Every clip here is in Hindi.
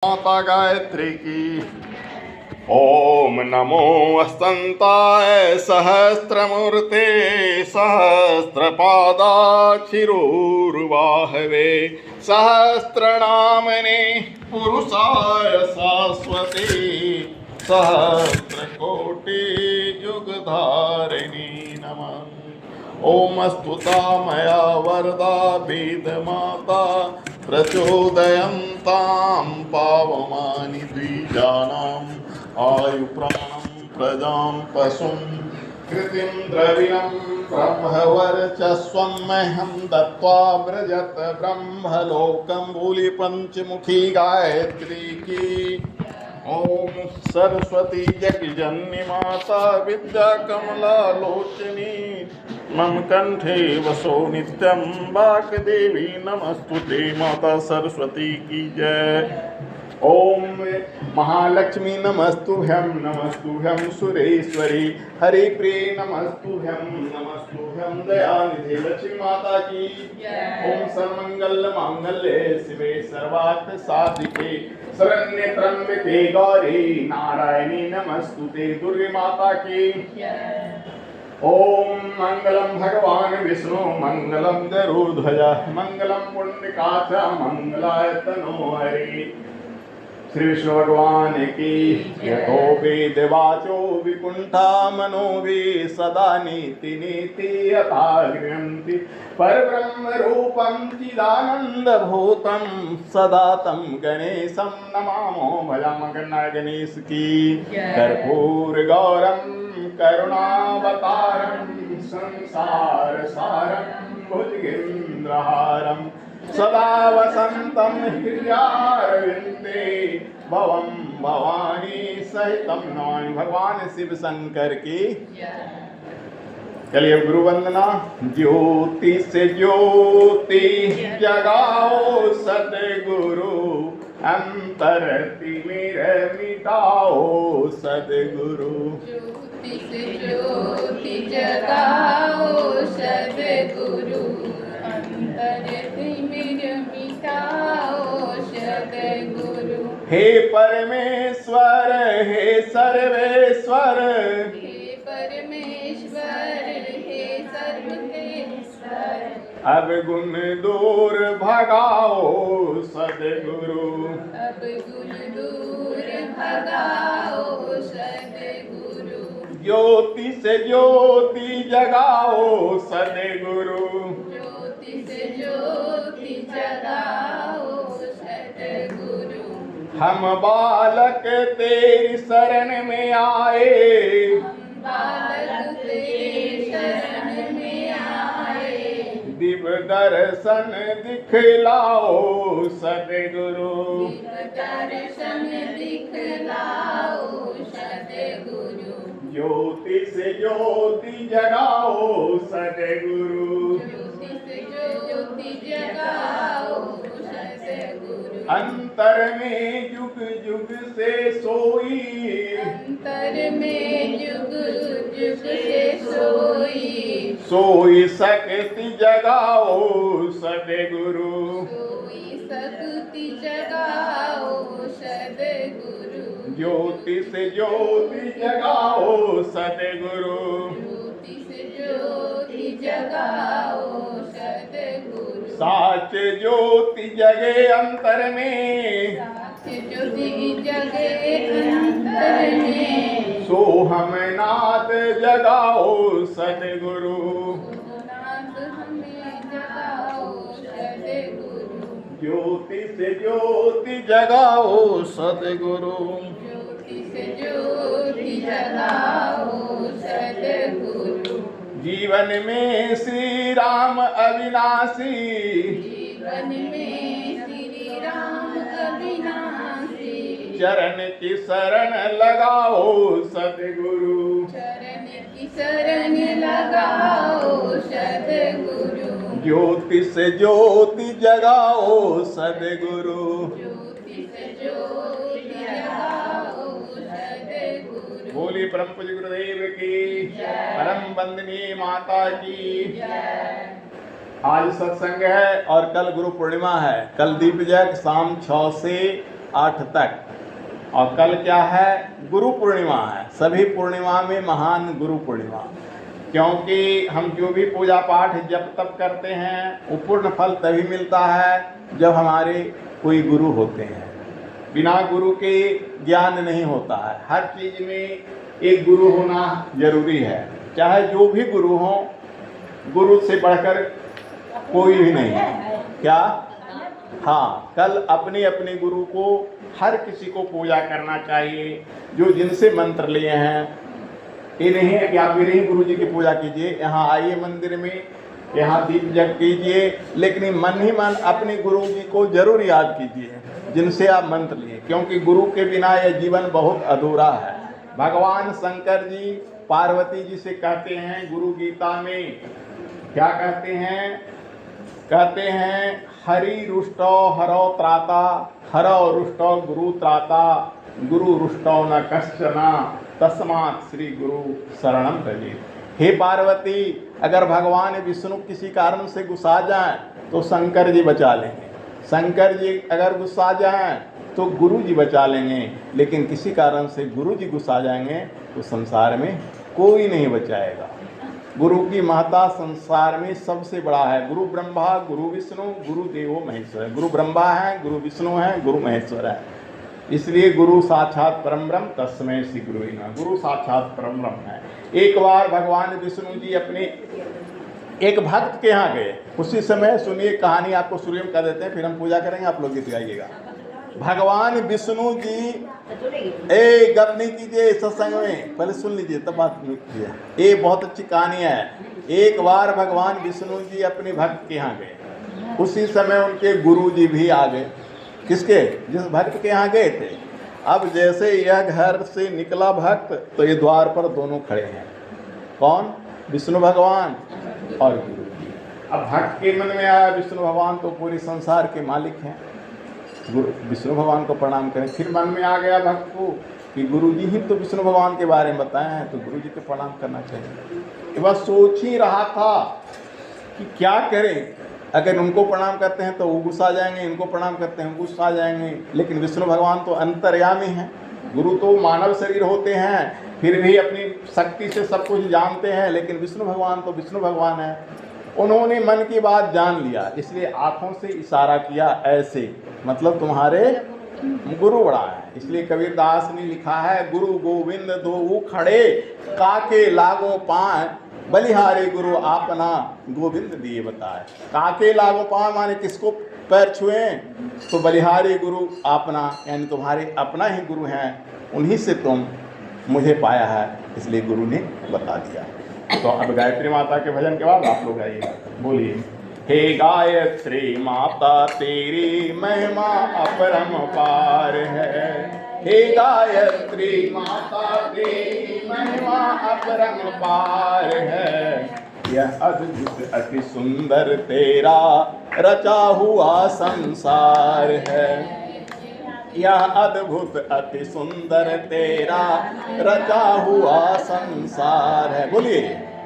माता गायत्री की। ओम नमो वसंताय सहस्रमूर्ते सहस्रपादाक्षिरूर्वाहवे सहस्रनामने पुरुषाय शाश्वते सहस्रकोटि युगधारिणी नमः। ओम स्तुता मया वरदा वेदमाता प्रचोदयन्तां पावमानि द्विजानाम् आयुप्राणं प्रजां पशुं कृतिं द्रविणं ब्रह्मवर्चस्वं मह्यं दत्त्वा व्रजत ब्रह्मलोकं। बोली पंचमुखी गायत्री की। ओम सरस्वती जगजननी माता विद्या कमला लोचनी मम कंठे वसो नित्यं वाग्देवी नमस्तुते। माता सरस्वती की जय। ओम महालक्ष्मी नमस्तुभ्यं सुरेश्वरी हरिप्रिय नमस्तुभ्यं दयानिधि लक्ष्मी माता की। ओम सर्वमंगल मांगल्ये शिवे सर्वार्थ साधिके शरण्ये त्र्यंबके गौरी नारायणी नमस्तुते। दुर्गे माता की। ओम मंगलम भगवान विष्णु मंगलम गरुड़ध्वज मंगलम पुण्यकाक्ष मंगलाय तनोहरि। श्री विष्णु भगवान की। यतो वेदवाचो विकुंठा मनोभि सदा नीति नीति यथा गृह्णन्ति परब्रह्म रूपं चिदानंद भूतं सदा तं गणेशं नमामो। भजामः गणेश की। कर्पूर गौरम करुणावतारं संसार सारं भुजगेन्द्रहारं सदा वसंतं हृदयारविंदे भवं भवानी सहितं नमामि। भगवान शिव शंकर की। चलिए गुरु वंदना। ज्योति से ज्योति जगाओ सदगुरु अंतर तिमिर मिटाओ सदगुरु। ज्योति से ज्योति जगाओ सदगुरु अंतर तिमिर मिटाओ सदगुरु। हे परमेश्वर हे सर्वेश्वर हे परमेश्वर हे सर्वेश्वर अब गुण दूर भगाओ सदगुरु। अब गुण दूर भगाओ सदगुरु। ज्योति से ज्योति जगाओ सदगुरु। ज्योति से ज्योति जगाओ सदगुरु। हम बालक तेरी शरण में आए हम बालक तेरी शरण में आए। दिव्य दर्शन दिखलाओ सदगुरु। दिव्य दर्शन दिखलाओ सदगुरु। ज्योति से ज्योति जगाओ सदगुरु। ज्योति से ज्योति जगाओ सदगुरु। अंतर में युग युग से सोई अंतर में युग युग से सोई शक्ति जगाओ सदगुरु। सोई शक्ति जगाओ सदगुरु। ज्योति से ज्योति जगाओ सदगुरु। ज्योति से ज्योति जगाओ सदगुरु। साच ज्योति जगे अंतर में साच ज्योति जगे अंतर में सोहम नाद जगाओ सदगुरु। नाथ हमें जगाओ सदगुरु। ज्योति से ज्योति जगाओ सदगुरु। ज्योति से ज्योति जगाओ सदगुरु। जीवन में श्री राम अविनाशी जीवन में श्री राम अविनाशी चरण की शरण लगाओ सदगुरु। चरण की शरण लगाओ सदगुरु। ज्योति से ज्योति जगाओ सदगुरु। ज्योति से ज्योति जगाओ सदगुरु। बोली परम पूज्य गुरुदेव की। परम वंदनीय माता की। आज सत्संग है और कल गुरु पूर्णिमा है। कल दीप जग शाम 6 से 8 तक। और कल क्या है? गुरु पूर्णिमा है। सभी पूर्णिमा में महान गुरु पूर्णिमा, क्योंकि हम जो भी पूजा पाठ जब तब करते हैं वो पूर्ण फल तभी मिलता है जब हमारे कोई गुरु होते हैं। बिना गुरु के ज्ञान नहीं होता है। हर चीज में एक गुरु होना जरूरी है, चाहे जो भी गुरु हो, गुरु से बढ़कर कोई भी नहीं है। क्या? हाँ, कल अपने अपने गुरु को हर किसी को पूजा करना चाहिए, जो जिनसे मंत्र लिए हैं। ये नहीं है कि आप मेरे ही गुरु जी की पूजा कीजिए, यहाँ आइए मंदिर में, यहाँ दीप जग कीजिए, लेकिन मन ही मन अपने गुरु जी को जरूर याद कीजिए जिनसे आप मंत्र लिए, क्योंकि गुरु के बिना यह जीवन बहुत अधूरा है। भगवान शंकर जी पार्वती जी से कहते हैं गुरु गीता में, क्या कहते हैं? कहते हैं हरि रुष्टो हरो त्राता, हरो रुष्टो गुरु त्राता, गुरु रुष्टो न कश्चना, तस्मात् श्री गुरु शरणम भजेत्। हे पार्वती, अगर भगवान विष्णु किसी कारण से गुस्सा जाएं तो शंकर जी बचा लेंगे, शंकर जी अगर गुस्सा जाएं तो गुरु जी बचा लेंगे, लेकिन किसी कारण से गुरु जी गुस्सा जाएंगे तो संसार में कोई नहीं बचाएगा। गुरु की महत्ता संसार में सबसे बड़ा है। गुरु ब्रह्मा गुरु विष्णु गुरु देवो महेश्वर है। गुरु ब्रह्मा है, गुरु विष्णु है, गुरु महेश्वर है। इसलिए गुरु साक्षात परम ब्रह्म तस्मै श्री गुरु नमः। गुरु साक्षात परम ब्रह्म है। एक बार भगवान विष्णु जी अपने एक भक्त के यहाँ गए। उसी समय सुनिए कहानी, आपको शुरू में कर देते हैं, फिर हम पूजा करेंगे, आप लोग गीत गाइएगा। भगवान विष्णु जी, ए गप नहीं कीजिए सत्संग में, पहले सुन लीजिए तब बात कीजिए। ये बहुत अच्छी कहानी है। एक बार भगवान विष्णु जी अपने भक्त के यहाँ गए। उसी समय उनके गुरु जी भी आ गए। किसके? जिस भक्त के यहाँ गए थे। अब जैसे यह घर से निकला भक्त तो ये द्वार पर दोनों खड़े हैं। कौन? विष्णु भगवान और गुरु जी। अब भक्त के मन में आया विष्णु भगवान तो पूरे संसार के मालिक हैं, गुरु विष्णु भगवान को प्रणाम करें। फिर मन में आ गया भक्त को कि गुरु जी ही तो विष्णु भगवान के बारे में बताए हैं, तो गुरु जी को प्रणाम करना चाहिए। ये बात सोच ही रहा था कि क्या करें। अगर उनको प्रणाम करते हैं तो वो गुस्सा जाएंगे, इनको प्रणाम करते हैं गुस्सा जाएंगे। लेकिन विष्णु भगवान तो अंतर्यामी हैं। गुरु तो मानव शरीर होते हैं, फिर भी अपनी शक्ति से सब कुछ जानते हैं, लेकिन विष्णु भगवान तो विष्णु भगवान है। उन्होंने मन की बात जान लिया, इसलिए आंखों से इशारा किया ऐसे, मतलब तुम्हारे गुरु बड़ा है। इसलिए कबीरदास ने लिखा है, गुरु गोविंद दो खड़े, काके लागो पाए, बलिहारे गुरु आपना गोविंद दिए बताए। काके लागो पाए माने किसको पैर छुए? तो बलिहारे गुरु आपना, यानी तुम्हारे अपना ही गुरु हैं, उन्हीं से तुम मुझे पाया है, इसलिए गुरु ने बता दिया। तो अब गायत्री माता के भजन के बाद आप लोग आइए, बोलिए। हे गायत्री माता तेरी महिमा अपरम पार है। हे गायत्री माता तेरी महिमा अपरम पार है। यह अद्भुत अति सुंदर तेरा रचा हुआ संसार है। यह अद्भुत अति सुंदर तेरा रचा हुआ संसार है। बोलिए,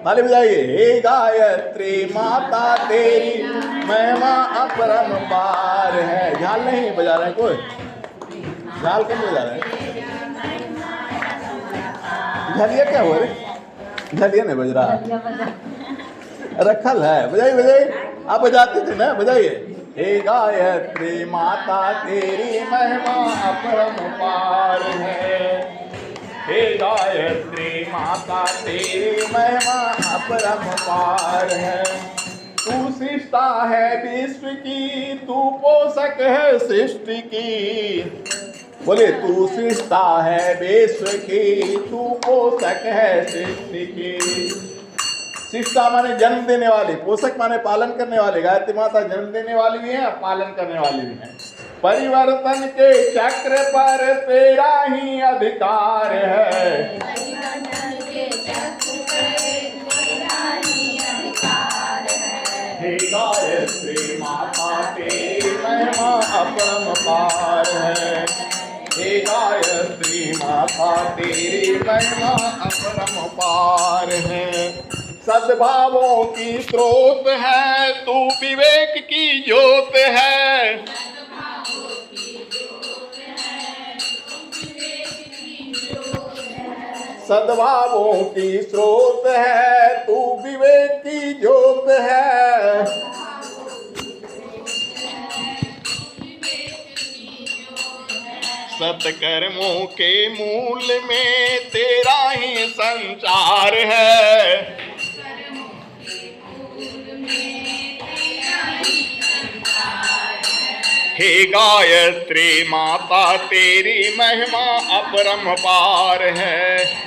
ताली बजाइए। हे गायत्री माता तेरी महिमा अपरम पार है। झाल नहीं बजा रहे कोई? झाल क्यों बजा रहे? झालिया क्या हो रही? झालिया नहीं बज रहा, रखल है। बजाइए बजाइए, आप बजाते थे ना, बजाइए। हे गायत्री माता तेरी महिमा अपरम पार है। हे गायत्री माता तेरी महिमा अपरम पार है। तू सृष्टा है विश्व की, तू पोषक है सृष्टि की। बोले, तू सृष्टा है विश्व की, तू पोषक है सृष्टि की। सृष्टा माने जन्म देने वाली, पोषक माने पालन करने वाले। गायत्री माता जन्म देने वाली भी है, पालन करने वाली भी है। परिवर्तन के चक्र पर तेरा ही अधिकार है। हे गायत्री माता तेरी महिमा अपरम पार है। हे गायत्री माता तेरी महिमा अपरम पार है। सद्भावों की स्रोत है, तू विवेक की ज्योत है। सद्भावों की स्रोत है, तू विवेक की ज्योत है। सत्कर्मों के मूल में तेरा ही संचार है। हे गायत्री माता तेरी महिमा अपरंपार है।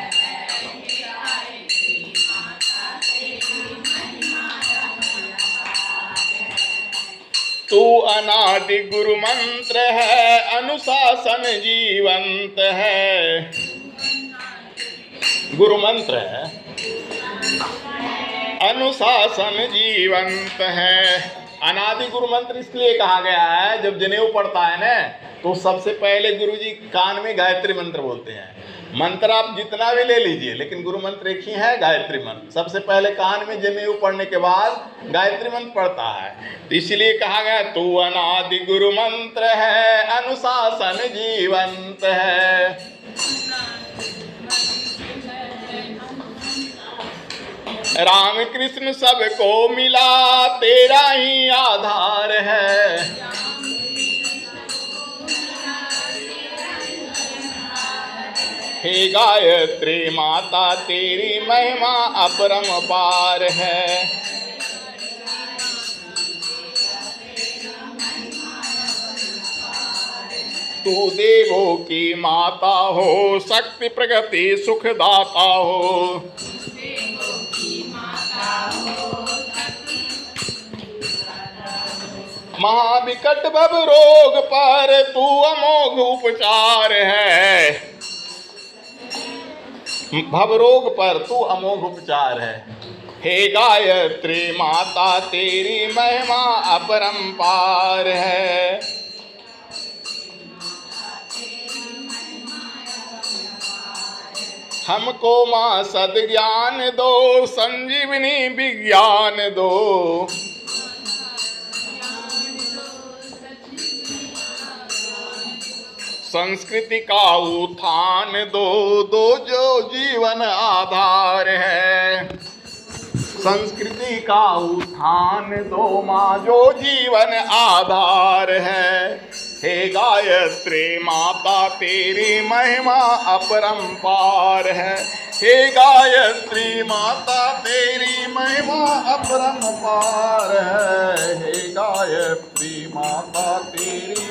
तू अनादि गुरु मंत्र है, अनुशासन जीवंत है। गुरु मंत्र है, अनुशासन जीवंत है। अनादि गुरु मंत्र इसलिए कहा गया है, जब जनेऊ पड़ता है ना, तो सबसे पहले गुरु जी कान में गायत्री मंत्र बोलते हैं। मंत्र आप जितना भी ले लीजिए, लेकिन गुरु मंत्र एक ही है, गायत्री मंत्र। सबसे पहले कान में जनेऊ पढ़ने के बाद गायत्री मंत्र पढ़ता है। तो इसलिए कहा गया तू अनादि गुरु मंत्र है, अनुशासन जीवंत है। राम कृष्ण सबको मिला, तेरा ही आधार है। हे गायत्री माता तेरी महिमा अपरंपार है। तू देवों की माता हो, शक्ति प्रगति सुखदाता हो। महाविकट भव रोग पर तू अमोघ उपचार है। भव रोग पर तू अमोघ उपचार है। हे गायत्री माता तेरी महिमा अपरंपार है। हमको माँ सद्ज्ञान दो, संजीवनी विज्ञान दो। संस्कृति का उत्थान दो, दो जो जीवन आधार है। संस्कृति का उत्थान दो माँ, जो जीवन आधार है। हे गायत्री माता तेरी महिमा अपरंपार है। हे गायत्री माता तेरी महिमा अपरंपार है। हे गायत्री माता तेरी